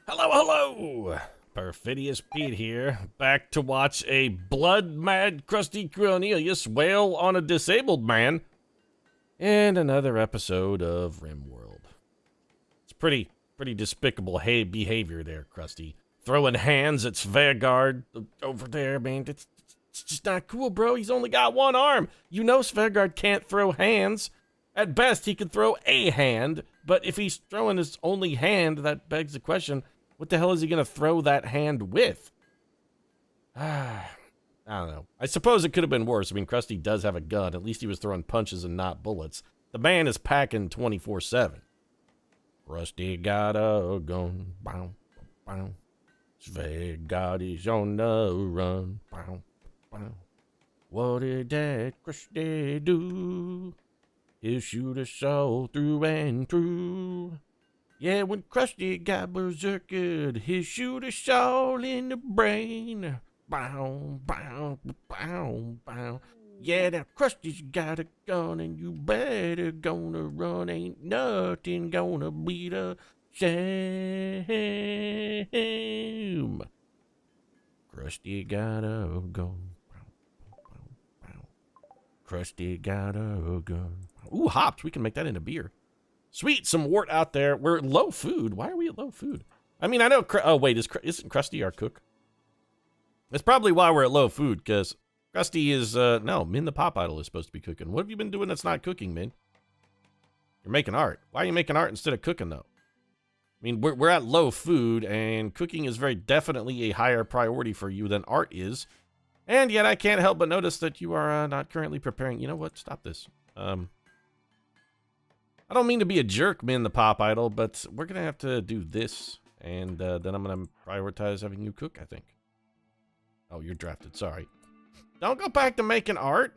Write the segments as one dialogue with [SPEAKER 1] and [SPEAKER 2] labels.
[SPEAKER 1] Hello, hello! Perfidious Pete here, back to watch a blood-mad Crusty Cornelius wail on a disabled man, and another episode of Rimworld. It's pretty despicable behavior there, Crusty. Throwing hands at Svegard over there, man. It's just not cool, bro. He's only got one arm. You know Svegard can't throw hands. At best, he can throw a hand, but if he's throwing his only hand, that begs the question, what the hell is he going to throw that hand with? I don't know. I suppose it could have been worse. I mean, Crusty does have a gun. At least he was throwing punches and not bullets. The man is packing 24/7. Crusty got a gun. Bow, bow. Svegard is on the run. Bow, bow. What did that Crusty do? He'll shoot us all through and through. Yeah, when Crusty got berserkered, he'll shoot us all in the brain. Bow, bow, bow, bow. Yeah, now Krusty's got a gun, and you better gonna run. Ain't nothing gonna beat a shame. Crusty got a gun. Crusty got a gun. Ooh, hops. We can make that into beer. Sweet, some wort out there. We're at low food. Why are we at low food? I mean, I know. Oh, wait, isn't Crusty our cook? That's probably why we're at low food, because Crusty is, no, Min the Pop Idol is supposed to be cooking. What have you been doing that's not cooking, Min? You're making art. Why are you making art instead of cooking, though? I mean, we're at low food, and cooking is very definitely a higher priority for you than art is. And yet I can't help but notice that you are not currently preparing. You know what? Stop this. I don't mean to be a jerk, Min the Pop Idol, but we're going to have to do this. And then I'm going to prioritize having you cook, I think. Oh, you're drafted. Sorry. Don't go back to making art.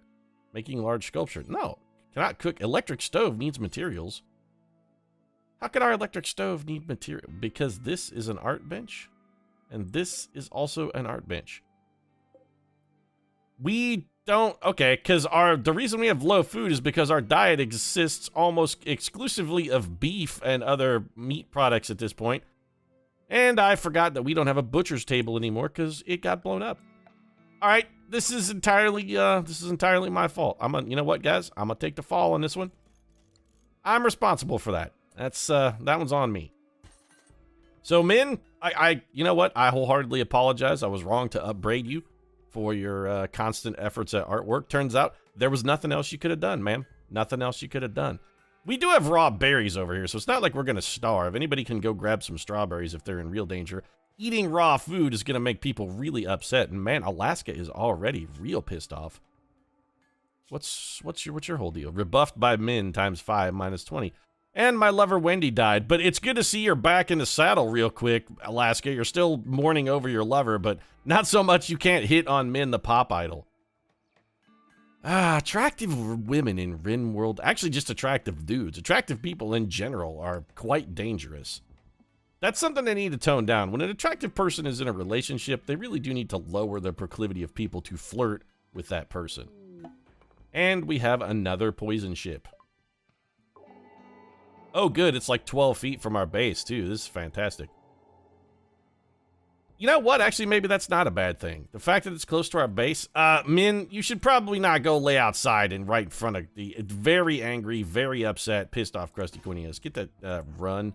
[SPEAKER 1] Making large sculpture. No. Cannot cook. Electric stove needs materials. How could our electric stove need material? Because this is an art bench. And this is also an art bench. We don't, okay, because the reason we have low food is because our diet exists almost exclusively of beef and other meat products at this point. And I forgot that we don't have a butcher's table anymore because it got blown up. All right, this is entirely my fault. You know what, guys? I'm gonna take the fall on this one. I'm responsible for that. That one's on me. So, Min, you know what? I wholeheartedly apologize. I was wrong to upbraid you for your constant efforts at artwork. Turns out there was nothing else you could have done, ma'am. Nothing else you could have done. We do have raw berries over here, so it's not like we're going to starve. Anybody can go grab some strawberries if they're in real danger. Eating raw food is going to make people really upset, and man, Alaska is already real pissed off. What's your whole deal? Rebuffed by Min times 5 minus 20. And my lover Wendy died, but it's good to see you're back in the saddle real quick, Alaska. You're still mourning over your lover, but not so much you can't hit on Min the Pop Idol. Attractive women in Rimworld, actually just attractive dudes. Attractive people in general are quite dangerous. That's something they need to tone down. When an attractive person is in a relationship, they really do need to lower the proclivity of people to flirt with that person. And we have another poison ship. Oh, good. It's like 12 feet from our base, too. This is fantastic. You know what? Actually, maybe that's not a bad thing. The fact that it's close to our base. Min, you should probably not go lay outside and right in front of the very angry, very upset, pissed off Crusty Cornelius. Get that run.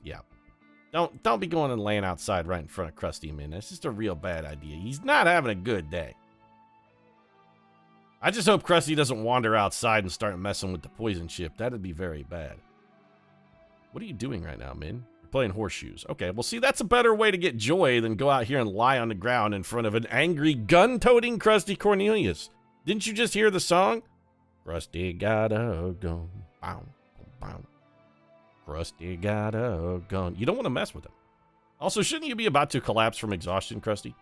[SPEAKER 1] Yeah. Don't be going and laying outside right in front of Crusty, Min. That's just a real bad idea. He's not having a good day. I just hope Crusty doesn't wander outside and start messing with the poison ship. That'd be very bad. What are you doing right now, Min? You're playing horseshoes. Okay, well, see, that's a better way to get joy than go out here and lie on the ground in front of an angry, gun-toting Crusty Cornelius. Didn't you just hear the song? Crusty got a gun. Bow, bow. Crusty got a gun. You don't want to mess with him. Also, shouldn't you be about to collapse from exhaustion, Crusty?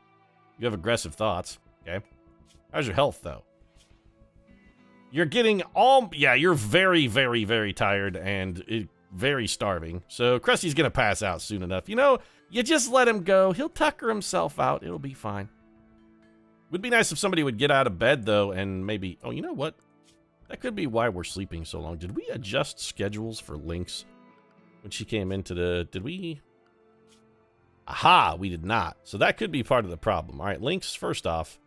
[SPEAKER 1] You have aggressive thoughts, okay? How's your health, though? You're getting yeah, you're very, very, very tired and very starving. So Krusty's gonna pass out soon enough. You know, you just let him go. He'll tucker himself out. It'll be fine. Would be nice if somebody would get out of bed, though, and maybe... Oh, you know what? That could be why we're sleeping so long. Did we adjust schedules for Lynx when she came into the... Did we Aha, we did not. So that could be part of the problem. All right, Lynx, first off,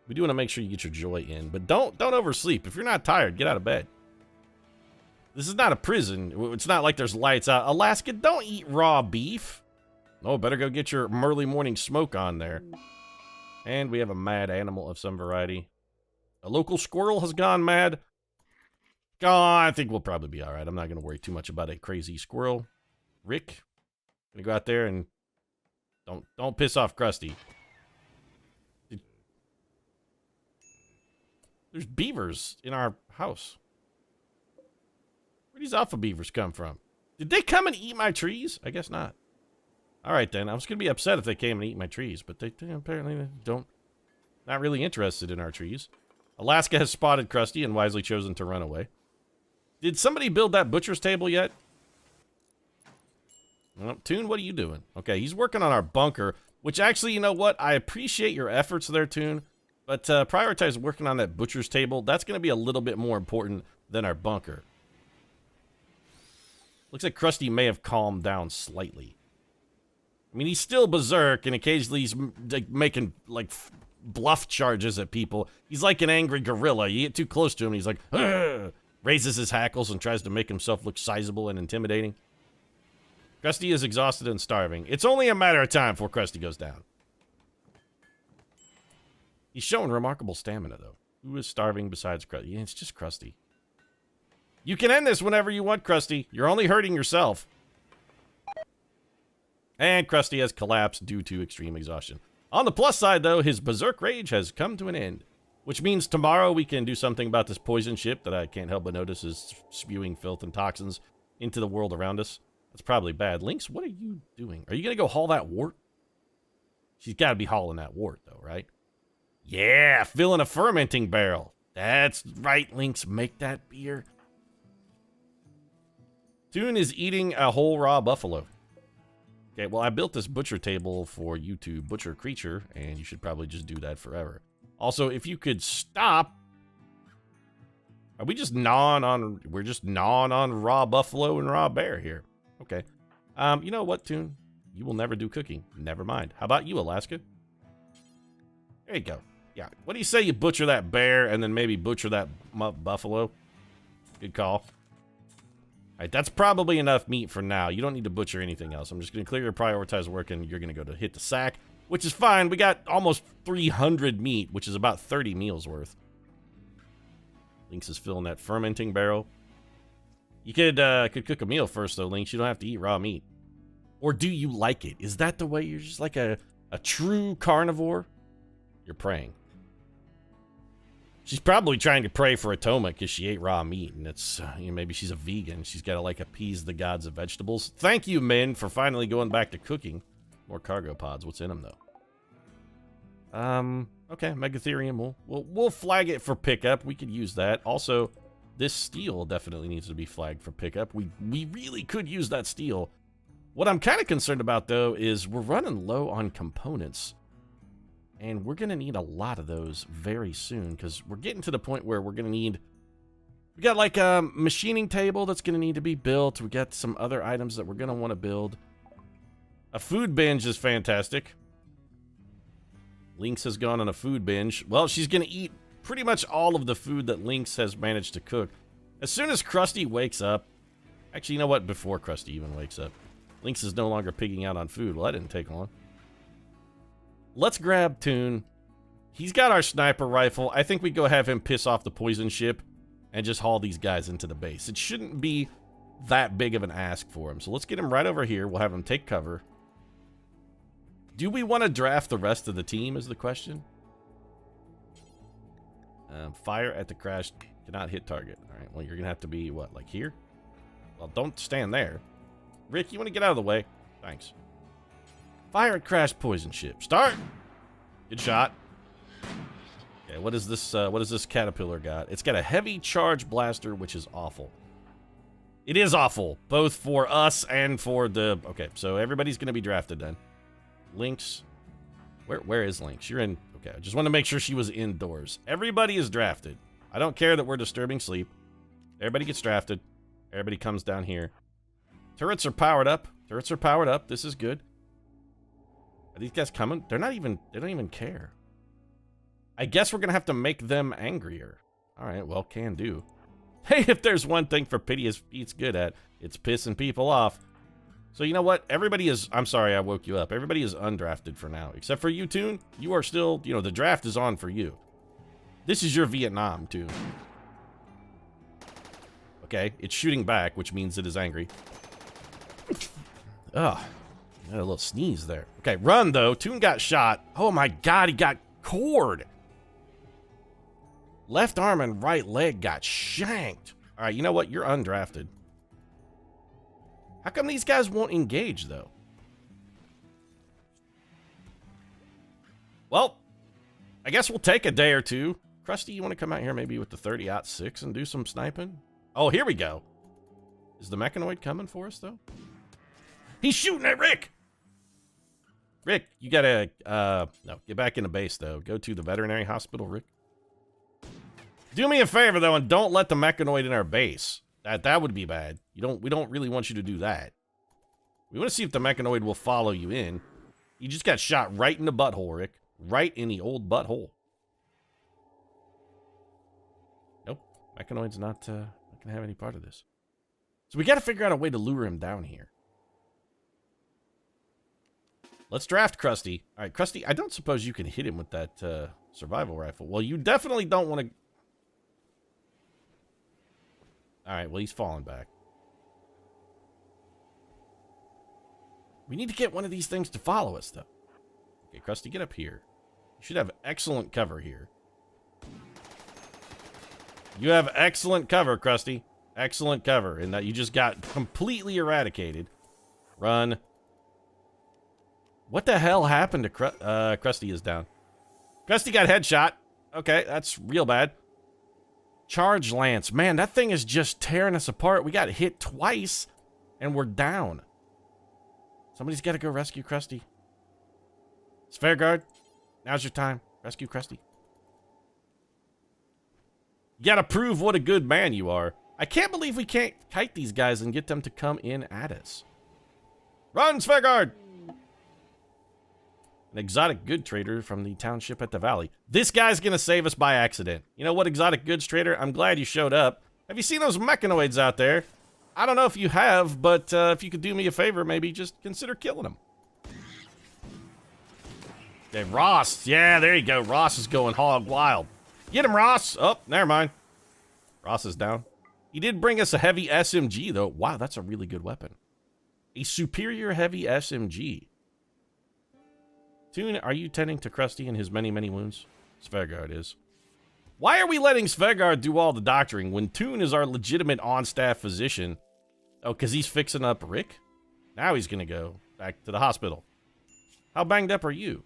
[SPEAKER 1] we do want to make sure you get your joy in, but don't oversleep. If you're not tired, get out of bed. This is not a prison. It's not like there's lights out. Alaska, don't eat raw beef. Oh, better go get your early morning smoke on there. And we have a mad animal of some variety. A local squirrel has gone mad. Oh, I think we'll probably be all right. I'm not going to worry too much about a crazy squirrel. Rick, gonna go out there and don't piss off Crusty. There's beavers in our house. Where these alpha beavers come from? Did they come and eat my trees? I guess not. All right, then. I was going to be upset if they came and eat my trees, but they apparently don't. Not really interested in our trees. Alaska has spotted Crusty and wisely chosen to run away. Did somebody build that butcher's table yet? Well, Toon, what are you doing? Okay, he's working on our bunker, which actually, you know what? I appreciate your efforts there, Toon, but prioritize working on that butcher's table. That's going to be a little bit more important than our bunker. Looks like Crusty may have calmed down slightly. I mean, he's still berserk, and occasionally he's like, making, like, bluff charges at people. He's like an angry gorilla. You get too close to him, and he's like, ugh, raises his hackles and tries to make himself look sizable and intimidating. Crusty is exhausted and starving. It's only a matter of time before Crusty goes down. He's showing remarkable stamina, though. Who is starving besides Crusty? Yeah, it's just Crusty. You can end this whenever you want, Crusty. You're only hurting yourself. And Crusty has collapsed due to extreme exhaustion. On the plus side, though, his berserk rage has come to an end. Which means tomorrow we can do something about this poison ship that I can't help but notice is spewing filth and toxins into the world around us. That's probably bad. Lynx, what are you doing? Are you going to go haul that wart? She's got to be hauling that wart, though, right? Yeah, filling a fermenting barrel. That's right, Lynx. Make that beer. Toon is eating a whole raw buffalo. Okay, well, I built this butcher table for you to butcher creature, and you should probably just do that forever. Also, if you could stop... Are we just gnawing on... We're just gnawing on raw buffalo and raw bear here. Okay. You know what, Toon? You will never do cooking. Never mind. How about you, Alaska? There you go. Yeah. What do you say you butcher that bear and then maybe butcher that buffalo? Good call. All right, that's probably enough meat for now. You don't need to butcher anything else. I'm just going to clear your prioritized work, and you're going to go to hit the sack, which is fine. We got almost 300 meat, which is about 30 meals worth. Lynx is filling that fermenting barrel. You could cook a meal first, though, Lynx. You don't have to eat raw meat. Or do you like it? Is that the way you're just like a true carnivore? You're praying. She's probably trying to pray for atonement because she ate raw meat, and it's, you know, maybe she's a vegan. She's got to, like, appease the gods of vegetables. Thank you, men, for finally going back to cooking. More cargo pods. What's in them, though? Okay, Megatherium. We'll flag it for pickup. We could use that. Also, this steel definitely needs to be flagged for pickup. We really could use that steel. What I'm kind of concerned about, though, is we're running low on components. And we're going to need a lot of those very soon, because we're getting to the point where we're going to need... We got, like, a machining table that's going to need to be built. We got some other items that we're going to want to build. A food binge is fantastic. Lynx has gone on a food binge. Well, she's going to eat pretty much all of the food that Lynx has managed to cook. As soon as Crusty wakes up... Actually, you know what? Before Crusty even wakes up. Lynx is no longer pigging out on food. Well, that didn't take long. Let's grab Toon. He's got our sniper rifle. I think we go have him piss off the poison ship and just haul these guys into the base. It shouldn't be that big of an ask for him. So let's get him right over here. We'll have him take cover. Do we want to draft the rest of the team is the question. Fire at the crash. Cannot hit target. All right, well, you're going to have to be, what, like here? Well, don't stand there. Rick, you want to get out of the way? Thanks. Fire at crash poison ship. Start. Good shot. Okay, what is this caterpillar got? It's got a heavy charge blaster, which is awful. It is awful, both for us and for the... Okay, so everybody's going to be drafted then. Lynx. Where is Lynx? You're in... Okay, I just want to make sure she was indoors. Everybody is drafted. I don't care that we're disturbing sleep. Everybody gets drafted. Everybody comes down here. Turrets are powered up. Turrets are powered up. This is good. Are these guys coming? They don't even care. I guess we're gonna have to make them angrier. Alright, well, can do. Hey, if there's one thing Perfidious Pete's good at, it's pissing people off. So you know what? Everybody is, I'm sorry I woke you up. Everybody is undrafted for now. Except for you, Toon. You are still, you know, the draft is on for you. This is your Vietnam, Toon. Okay, it's shooting back, which means it is angry. Ugh. I had a little sneeze there. Okay, run, though. Toon got shot. Oh, my God, he got cored. Left arm and right leg got shanked. All right, you know what? You're undrafted. How come these guys won't engage, though? Well, I guess we'll take a day or two. Crusty, you want to come out here maybe with the 30-06 and do some sniping? Oh, here we go. Is the mechanoid coming for us, though? He's shooting at Rick! Rick, you gotta, no, get back in the base, though. Go to the veterinary hospital, Rick. Do me a favor, though, and don't let the mechanoid in our base. That would be bad. We don't really want you to do that. We want to see if the mechanoid will follow you in. You just got shot right in the butthole, Rick. Right in the old butthole. Nope. Mechanoid's not gonna have any part of this. So we gotta figure out a way to lure him down here. Let's draft Crusty. All right, Crusty, I don't suppose you can hit him with that survival rifle. Well, you definitely don't want to... All right, well, he's falling back. We need to get one of these things to follow us, though. Okay, Crusty, get up here. You should have excellent cover here. You have excellent cover, Crusty. Excellent cover, in that you just got completely eradicated. Run. What the hell happened to Crusty is down. Crusty got headshot. Okay, that's real bad. Charge Lance. Man, that thing is just tearing us apart. We got hit twice, and we're down. Somebody's got to go rescue Crusty. Sphere Guard, now's your time. Rescue Crusty. You got to prove what a good man you are. I can't believe we can't kite these guys and get them to come in at us. Run, Sphere Guard! An exotic good trader from the township at the valley. This guy's gonna save us by accident. You know what, exotic goods trader? I'm glad you showed up. Have you seen those mechanoids out there? I don't know if you have, but if you could do me a favor, maybe just consider killing them. Okay, Ross. Yeah, there you go. Ross is going hog wild. Get him, Ross. Oh, never mind. Ross is down. He did bring us a heavy SMG, though. Wow, that's a really good weapon. A superior heavy SMG. Toon, are you tending to Crusty and his many, many wounds? Svegard is. Why are we letting Svegard do all the doctoring when Toon is our legitimate on-staff physician? Oh, because he's fixing up Rick? Now he's going to go back to the hospital. How banged up are you?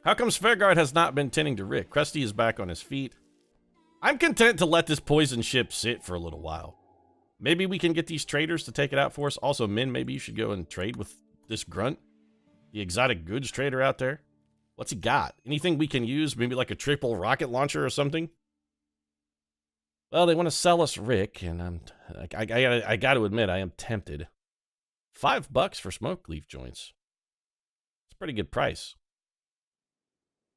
[SPEAKER 1] How come Svegard has not been tending to Rick? Crusty is back on his feet. I'm content to let this poison ship sit for a little while. Maybe we can get these traders to take it out for us. Also, Min, maybe you should go and trade with this grunt. The exotic goods trader out there. What's he got? Anything we can use? Maybe like a triple rocket launcher or something? Well, they want to sell us Rick, and I got to admit, I am tempted. $5 for smoke leaf joints. It's a pretty good price.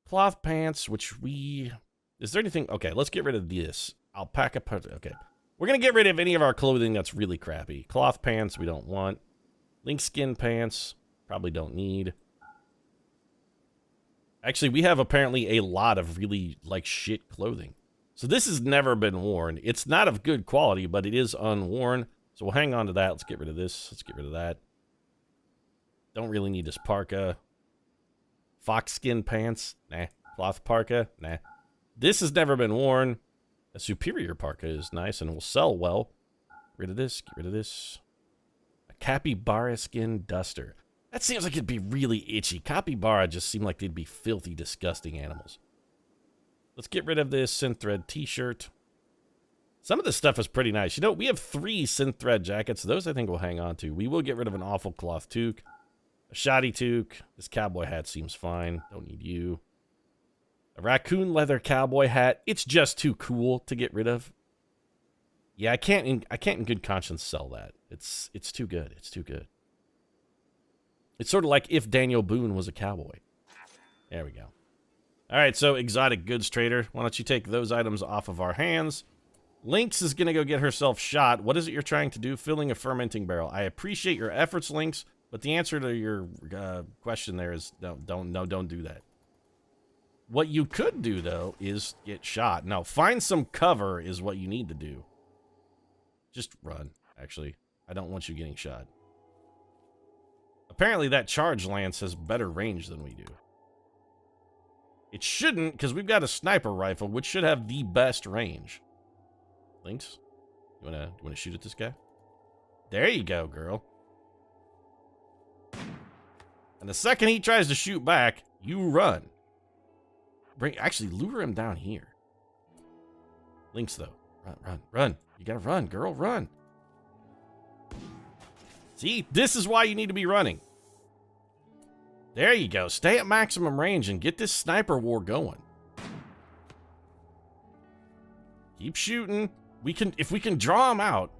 [SPEAKER 1] Cloth pants, which we... Is there anything... Okay, let's get rid of this. Alpaca... Okay. We're going to get rid of any of our clothing that's really crappy. Cloth pants, we don't want. Lynx skin pants... Probably don't need. Actually, we have apparently a lot of really, like, shit clothing. So this has never been worn. It's not of good quality, but it is unworn. So we'll hang on to that. Let's get rid of this. Let's get rid of that. Don't really need this parka. Fox skin pants? Nah. Cloth parka? Nah. This has never been worn. A superior parka is nice and will sell well. Get rid of this. Get rid of this. A capybara skin duster. That seems like it'd be really itchy. Capybara just seem like they'd be filthy, disgusting animals. Let's get rid of this synthread t-shirt. Some of this stuff is pretty nice. You know, we have 3 synthread jackets. Those I think we'll hang on to. We will get rid of an awful cloth toque. A shoddy toque. This cowboy hat seems fine. Don't need you. A raccoon leather cowboy hat. It's just too cool to get rid of. Yeah, I can't in good conscience sell that. It's too good. It's too good. It's sort of like if Daniel Boone was a cowboy. There we go. All right, so exotic goods trader, why don't you take those items off of our hands? Lynx is going to go get herself shot. What is it you're trying to do? Filling a fermenting barrel. I appreciate your efforts, Lynx, but the answer to your question there is don't do that. What you could do, though, is get shot. No, find some cover is what you need to do. Just run, actually. I don't want you getting shot. Apparently, that charge lance has better range than we do. It shouldn't, because we've got a sniper rifle, which should have the best range. Lynx, you wanna shoot at this guy? There you go, girl. And the second he tries to shoot back, you run. Actually, lure him down here. Lynx, though. Run. You gotta run, girl, run. See, this is why you need to be running. There you go. Stay at maximum range and get this sniper war going. Keep shooting. If we can draw him out.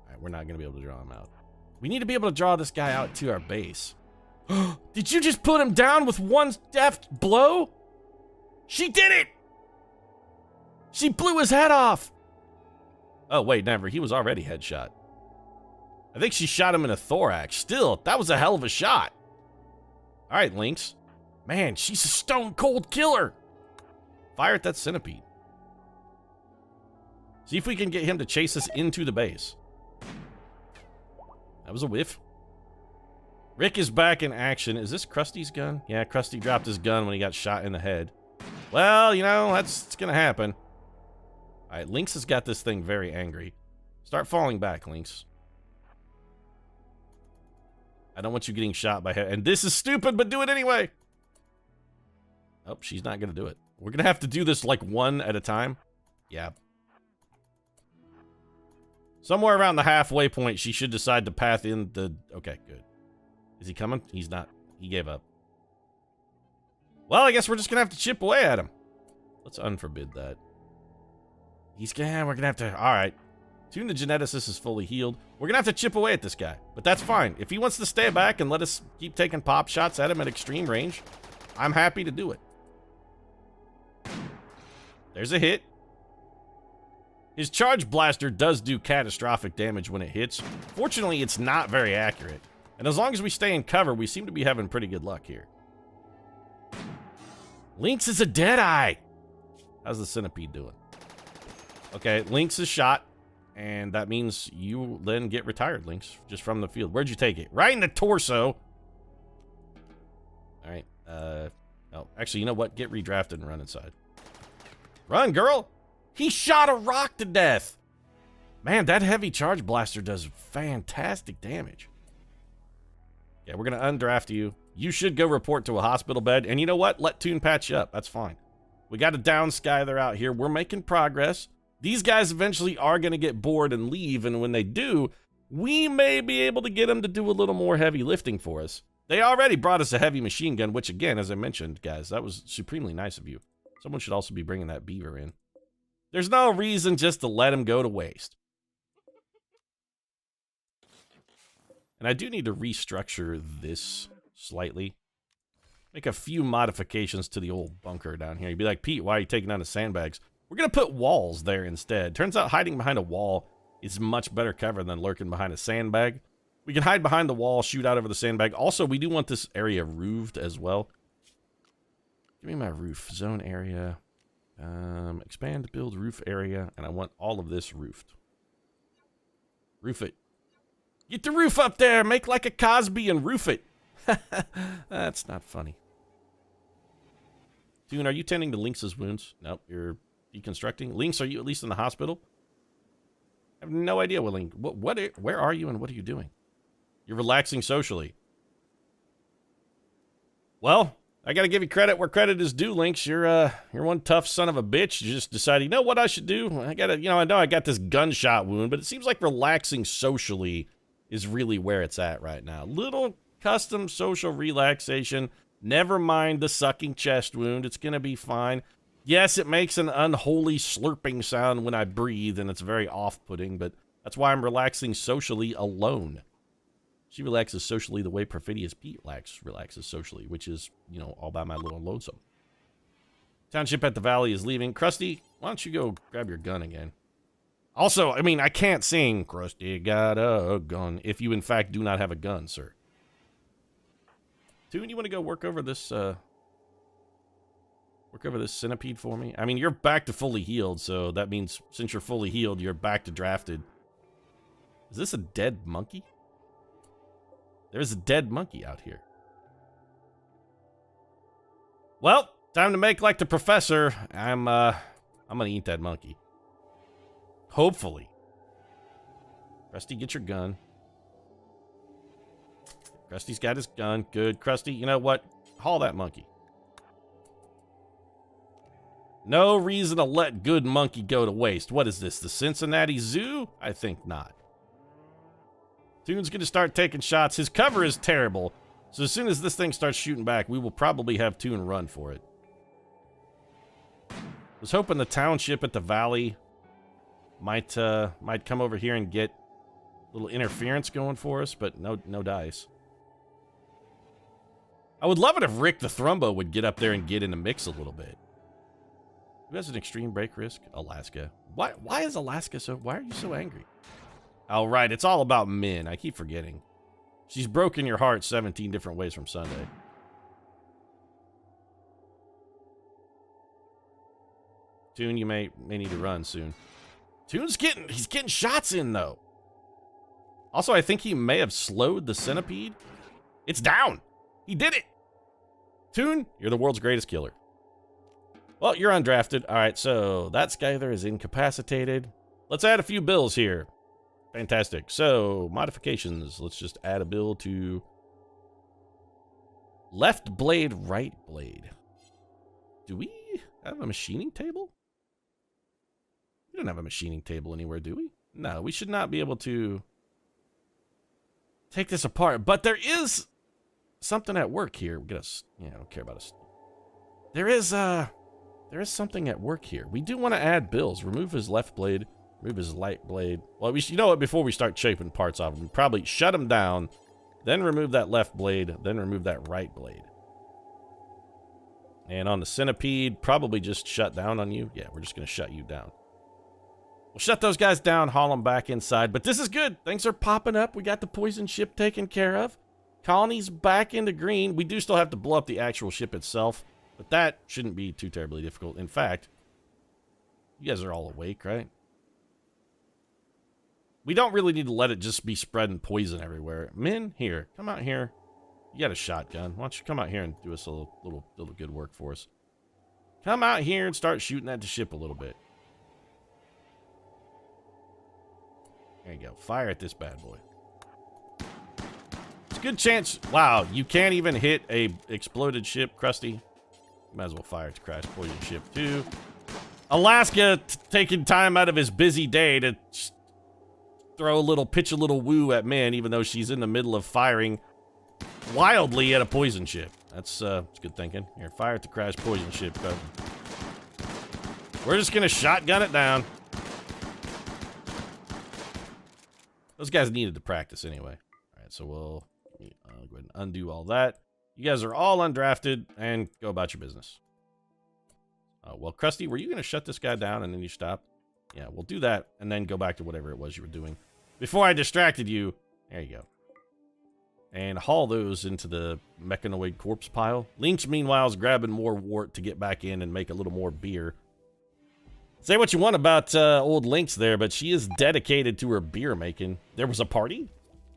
[SPEAKER 1] All right, we're not going to be able to draw him out. We need to be able to draw this guy out to our base. Did you just put him down with one deft blow? She did it! She blew his head off. Oh, wait, never. He was already headshot. I think she shot him in a thorax. Still, that was a hell of a shot. All right, Lynx. Man, she's a stone-cold killer. Fire at that centipede. See if we can get him to chase us into the base. That was a whiff. Rick is back in action. Is this Krusty's gun? Yeah, Crusty dropped his gun when he got shot in the head. Well, you know, that's going to happen. All right, Lynx has got this thing very angry. Start falling back, Lynx. I don't want you getting shot by her. And this is stupid, but do it anyway. Oh, she's not going to do it. We're going to have to do this like one at a time. Yeah. Somewhere around the halfway point, she should decide to path in the... Okay, good. Is he coming? He's not. He gave up. Well, I guess we're just going to have to chip away at him. Let's unforbid that. We're going to have to... All right. Tune the geneticist is fully healed. We're going to have to chip away at this guy. But that's fine. If he wants to stay back and let us keep taking pop shots at him at extreme range, I'm happy to do it. There's a hit. His charge blaster does do catastrophic damage when it hits. Fortunately, it's not very accurate. And as long as we stay in cover, we seem to be having pretty good luck here. Lynx is a deadeye. How's the centipede doing? Okay, Lynx is shot. And that means you then get retired, Lynx, just from the field. Where'd you take it? Right in the torso. All right. Oh, actually, you know what? Get redrafted and run inside. Run, girl. He shot a rock to death. Man, that heavy charge blaster does fantastic damage. Yeah, we're going to undraft you. You should go report to a hospital bed. And you know what? Let Toon patch you up. That's fine. We got a down Skyler out here. We're making progress. These guys eventually are going to get bored and leave, and when they do, we may be able to get them to do a little more heavy lifting for us. They already brought us a heavy machine gun, which again, as I mentioned, guys, that was supremely nice of you. Someone should also be bringing that beaver in. There's no reason just to let him go to waste. And I do need to restructure this slightly. Make a few modifications to the old bunker down here. You'd be like, Pete, why are you taking down the sandbags? We're going to put walls there instead. Turns out hiding behind a wall is much better cover than lurking behind a sandbag. We can hide behind the wall, shoot out over the sandbag. Also, we do want this area roofed as well. Give me my roof. Zone area. Expand, build roof area. And I want all of this roofed. Roof it. Get the roof up there. Make like a Cosby and roof it. That's not funny. Toon, are you tending to Lynx's wounds? Nope, you're deconstructing. Lynx, are you at least in the hospital? I have no idea what Lynx... Where are you and what are you doing? You're relaxing socially. Well, I gotta give you credit where credit is due, Lynx. You're one tough son of a bitch. You just decided, you know what I should do? I know I got this gunshot wound, but it seems like relaxing socially is really where it's at right now. Little custom social relaxation. Never mind the sucking chest wound. It's gonna be fine. Yes, it makes an unholy slurping sound when I breathe, and it's very off-putting, but that's why I'm relaxing socially alone. She relaxes socially the way Perfidious Pete relaxes socially, which is, you know, all by my little lonesome. Township at the valley is leaving. Crusty, why don't you go grab your gun again? Also, I mean, I can't sing Crusty got a gun if you, in fact, do not have a gun, sir. Toon, you want to go work over this centipede for me? I mean, you're back to fully healed, so that means since you're fully healed, you're back to drafted. Is this a dead monkey? There's a dead monkey out here. Well, time to make like the professor. I'm gonna eat that monkey. Hopefully. Crusty, get your gun. Krusty's got his gun. Good. Crusty, you know what? Haul that monkey. No reason to let good monkey go to waste. What is this, the Cincinnati Zoo? I think not. Toon's gonna start taking shots. His cover is terrible, so as soon as this thing starts shooting back, we will probably have Toon run for it. Was hoping the township at the valley might come over here and get a little interference going for us, but no dice. I would love it if Rick the Thrumbo would get up there and get in the mix a little bit. Who has an extreme break risk? Alaska. Why is Alaska so... Why are you so angry? Oh, right. It's all about Min. I keep forgetting. She's broken your heart 17 different ways from Sunday. Toon, you may need to run soon. Toon's he's getting shots in, though. Also, I think he may have slowed the centipede. It's down. He did it. Toon, you're the world's greatest killer. Well, you're undrafted. All right, so that Skyther is incapacitated. Let's add a few bills here. Fantastic. So, modifications. Let's just add a bill to left blade, right blade. Do we have a machining table? We don't have a machining table anywhere, do we? No, we should not be able to take this apart. But there is something at work here. I don't care about us. There is something at work here. We do want to add bills. Remove his left blade. Remove his right blade. Well, you know what? Before we start shaping parts off him, we probably shut him down, then remove that left blade, then remove that right blade. And on the centipede, probably just shut down on you. Yeah, we're just going to shut you down. We'll shut those guys down, haul them back inside. But this is good. Things are popping up. We got the poison ship taken care of. Colony's back into green. We do still have to blow up the actual ship itself, but that shouldn't be too terribly difficult. In fact, you guys are all awake, right? We don't really need to let it just be spreading poison everywhere. Min, here. Come out here. You got a shotgun. Why don't you come out here and do us a little good work for us? Come out here and start shooting at the ship a little bit. There you go. Fire at this bad boy. It's a good chance. Wow, you can't even hit a exploded ship, Crusty. Might as well fire at the crash poison ship too. Alaska taking time out of his busy day to pitch a little woo at Min, even though she's in the middle of firing wildly at a poison ship. That's good thinking. Here, fire at the crash poison ship. We're just gonna shotgun it down. Those guys needed to practice anyway. All right, so we'll go ahead and undo all that. You guys are all undrafted and go about your business. Well, Crusty, were you gonna shut this guy down and then you stopped? Yeah, we'll do that and then go back to whatever it was you were doing. Before I distracted you, there you go. And haul those into the mechanoid corpse pile. Lynch, meanwhile, is grabbing more wart to get back in and make a little more beer. Say what you want about old Lynx there, but she is dedicated to her beer making. There was a party?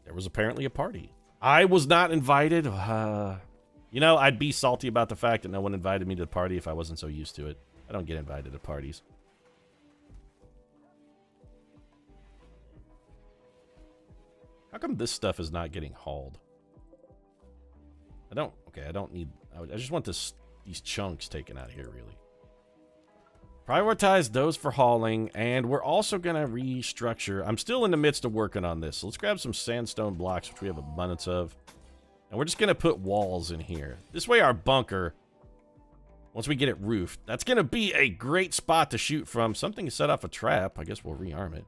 [SPEAKER 1] There was apparently a party. I was not invited. You know, I'd be salty about the fact that no one invited me to the party if I wasn't so used to it. I don't get invited to parties. How come this stuff is not getting hauled? I just want these chunks taken out of here, really. Prioritize those for hauling, and we're also going to restructure. I'm still in the midst of working on this. So let's grab some sandstone blocks, which we have abundance of. And we're just going to put walls in here. This way our bunker, once we get it roofed, that's going to be a great spot to shoot from. Something set off a trap. I guess we'll rearm it.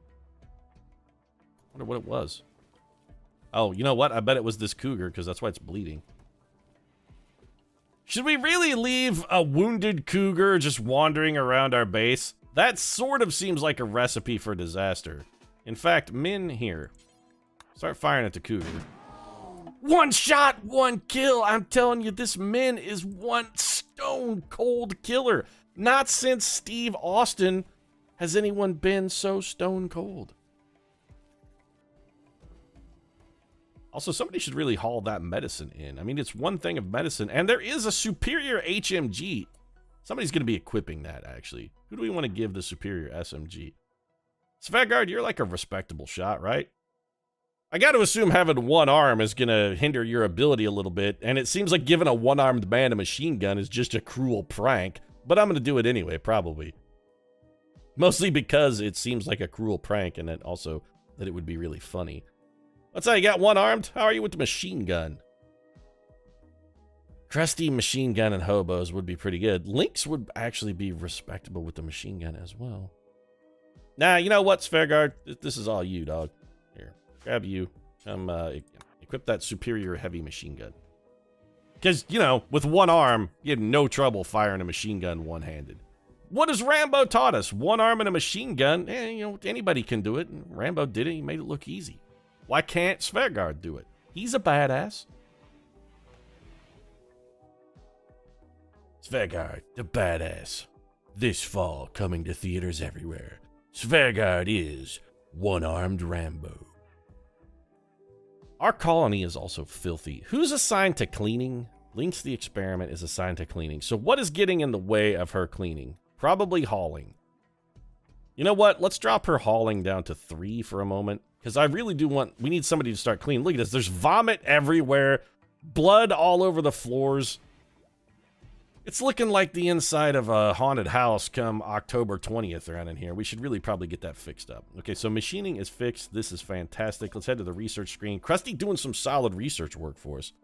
[SPEAKER 1] Wonder what it was. Oh, you know what? I bet it was this cougar, because that's why it's bleeding. Should we really leave a wounded cougar just wandering around our base? That sort of seems like a recipe for disaster. In fact, Min here. Start firing at the cougar. One shot, one kill. I'm telling you, this Min is one stone cold killer. Not since Steve Austin has anyone been so stone cold. Also, somebody should really haul that medicine in. I mean, it's one thing of medicine, and there is a superior HMG. Somebody's going to be equipping that, actually. Who do we want to give the superior SMG? Svegard, you're like a respectable shot, right? I got to assume having one arm is going to hinder your ability a little bit, and it seems like giving a one-armed man a machine gun is just a cruel prank, but I'm going to do it anyway, probably. Mostly because it seems like a cruel prank, and then also that it would be really funny. Let's say you got one armed. How are you with the machine gun? Crusty machine gun and hobos would be pretty good. Lynx would actually be respectable with the machine gun as well. Nah, you know what, Svegard? This is all you, dog. Here, grab you. Come equip that superior heavy machine gun. Because, you know, with one arm, you have no trouble firing a machine gun one-handed. What has Rambo taught us? One arm and a machine gun, you know, anybody can do it. And Rambo did it. He made it look easy. Why can't Svegard do it? He's a badass. Svegard, the badass. This fall, coming to theaters everywhere. Svegard is one-armed Rambo. Our colony is also filthy. Who's assigned to cleaning? Lynx the experiment is assigned to cleaning. So what is getting in the way of her cleaning? Probably hauling. You know what? Let's drop her hauling down to 3 for a moment. Because I really do want... We need somebody to start cleaning. Look at this. There's vomit everywhere. Blood all over the floors. It's looking like the inside of a haunted house come October 20th around in here. We should really probably get that fixed up. Okay, so machining is fixed. This is fantastic. Let's head to the research screen. Crusty doing some solid research work for us.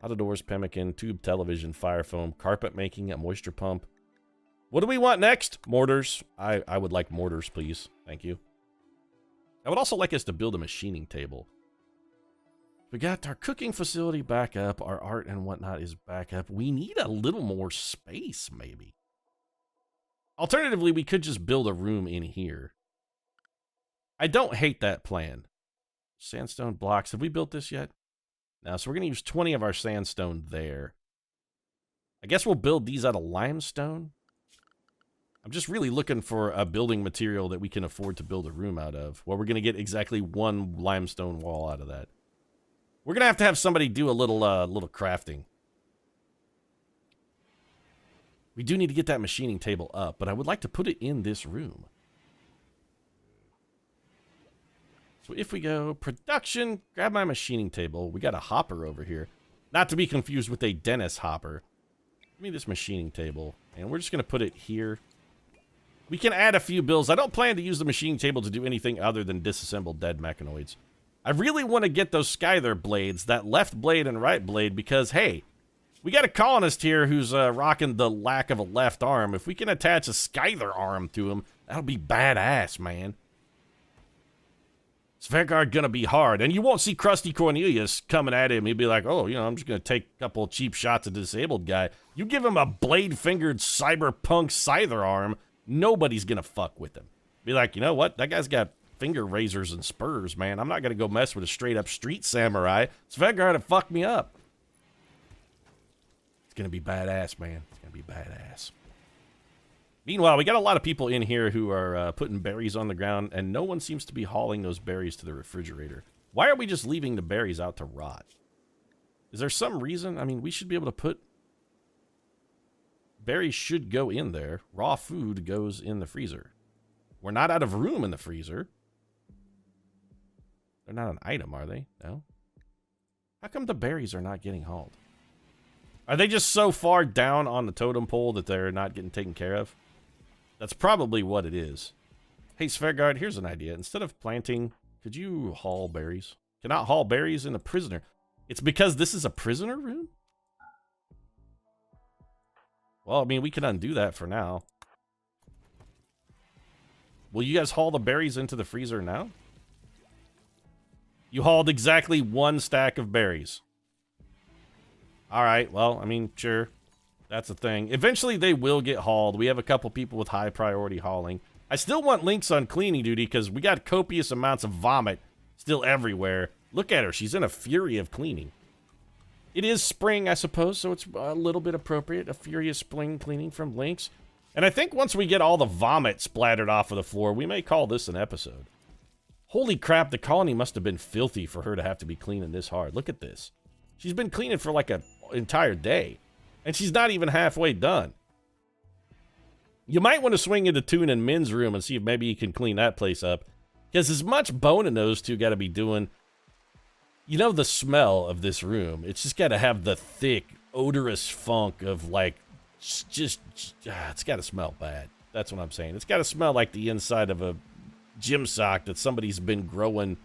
[SPEAKER 1] Out of doors, pemmican, tube television, fire foam, carpet making, a moisture pump. What do we want next? Mortars. I would like mortars, please. Thank you. I would also like us to build a machining table. We got our cooking facility back up. Our art and whatnot is back up. We need a little more space, maybe. Alternatively, we could just build a room in here. I don't hate that plan. Sandstone blocks. Have we built this yet? No, so we're going to use 20 of our sandstone there. I guess we'll build these out of limestone. I'm just really looking for a building material that we can afford to build a room out of. Well, we're going to get exactly one limestone wall out of that. We're going to have somebody do a little crafting. We do need to get that machining table up, but I would like to put it in this room. So if we go production, grab my machining table. We got a hopper over here. Not to be confused with a Dennis hopper. Give me this machining table, and we're just going to put it here. We can add a few builds. I don't plan to use the machining table to do anything other than disassemble dead mechanoids. I really want to get those Skyther blades, that left blade and right blade, because, hey, we got a colonist here who's rocking the lack of a left arm. If we can attach a Skyther arm to him, that'll be badass, man. Svegard gonna be hard, and you won't see Crusty Cornelius coming at him. He'll be like, oh, you know, I'm just gonna take a couple cheap shots at a disabled guy. You give him a blade-fingered cyberpunk Scyther arm, nobody's gonna fuck with him. Be like, you know what? That guy's got finger razors and spurs, man. I'm not gonna go mess with a straight-up street samurai. Svegard have fucked me up. It's gonna be badass, man. It's gonna be badass. Meanwhile, we got a lot of people in here who are putting berries on the ground, and no one seems to be hauling those berries to the refrigerator. Why are we just leaving the berries out to rot? Is there some reason? I mean, we should be able to put... Berries should go in there. Raw food goes in the freezer. We're not out of room in the freezer. They're not an item, are they? No? How come the berries are not getting hauled? Are they just so far down on the totem pole that they're not getting taken care of? That's probably what it is. Hey, Svegard, here's an idea. Instead of planting, could you haul berries? Cannot haul berries in a prisoner. It's because this is a prisoner room? Well, I mean, we can undo that for now. Will you guys haul the berries into the freezer now? You hauled exactly 1 stack of berries. All right, well, I mean, sure. That's a thing. Eventually, they will get hauled. We have a couple people with high priority hauling. I still want Lynx on cleaning duty because we got copious amounts of vomit still everywhere. Look at her. She's in a fury of cleaning. It is spring, I suppose, so it's a little bit appropriate. A furious spring cleaning from Lynx. And I think once we get all the vomit splattered off of the floor, we may call this an episode. Holy crap, the colony must have been filthy for her to have to be cleaning this hard. Look at this. She's been cleaning for like an entire day. And she's not even halfway done. You might want to swing into Toon and Min's room and see if maybe you can clean that place up. Because as much boning those two got to be doing, you know the smell of this room. It's just got to have the thick, odorous funk of like, it's got to smell bad. That's what I'm saying. It's got to smell like the inside of a gym sock that somebody's been growing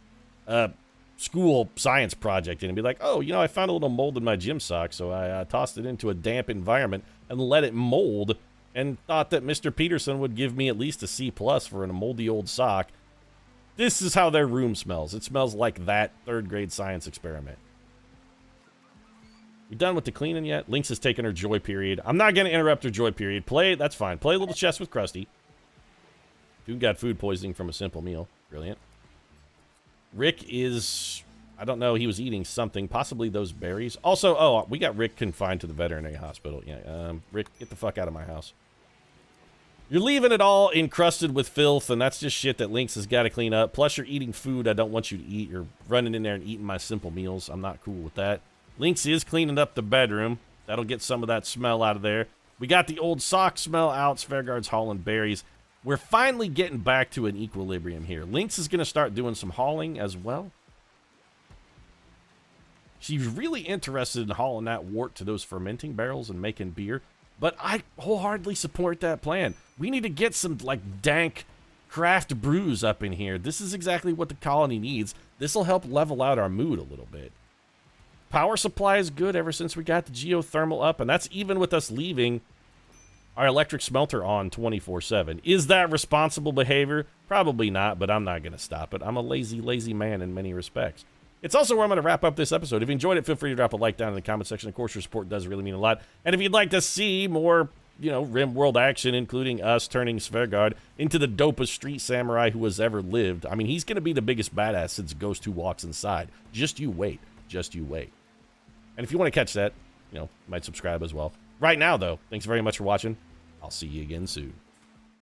[SPEAKER 1] a school science project in and be like, oh, you know, I found a little mold in my gym sock, so I tossed it into a damp environment and let it mold and thought that Mr. Peterson would give me at least a C+ for a moldy old sock. This is how their room smells. It smells like that 3rd grade science experiment. We done with the cleaning yet? Lynx has taken her joy period. I'm not going to interrupt her joy period. Play, that's fine. Play a little chess with Crusty. Dude got food poisoning from a simple meal. Brilliant. Rick is, I don't know, he was eating something, possibly those berries. Also, oh, we got Rick confined to the veterinary hospital. Yeah, Rick, get the fuck out of my house. You're leaving it all encrusted with filth, and that's just shit that Lynx has got to clean up. Plus, you're eating food I don't want you to eat. You're running in there and eating my simple meals. I'm not cool with that. Lynx is cleaning up the bedroom. That'll get some of that smell out of there. We got the old sock smell out. Svergard's hauling berries. We're finally getting back to an equilibrium here. Lynx is going to start doing some hauling as well. She's really interested in hauling that wort to those fermenting barrels and making beer. But I wholeheartedly support that plan. We need to get some, like, dank craft brews up in here. This is exactly what the colony needs. This will help level out our mood a little bit. Power supply is good ever since we got the geothermal up, and that's even with us leaving our electric smelter on 24/7. Is that responsible behavior? Probably not, but I'm not going to stop it. I'm a lazy, lazy man in many respects. It's also where I'm going to wrap up this episode. If you enjoyed it, feel free to drop a like down in the comment section. Of course, your support does really mean a lot. And if you'd like to see more, you know, Rimworld action, including us turning Svergard into the dopest street samurai who has ever lived, I mean, he's going to be the biggest badass since Ghost Who Walks Inside. Just you wait. Just you wait. And if you want to catch that, you know, you might subscribe as well. Right now, though, thanks very much for watching. I'll see you again soon.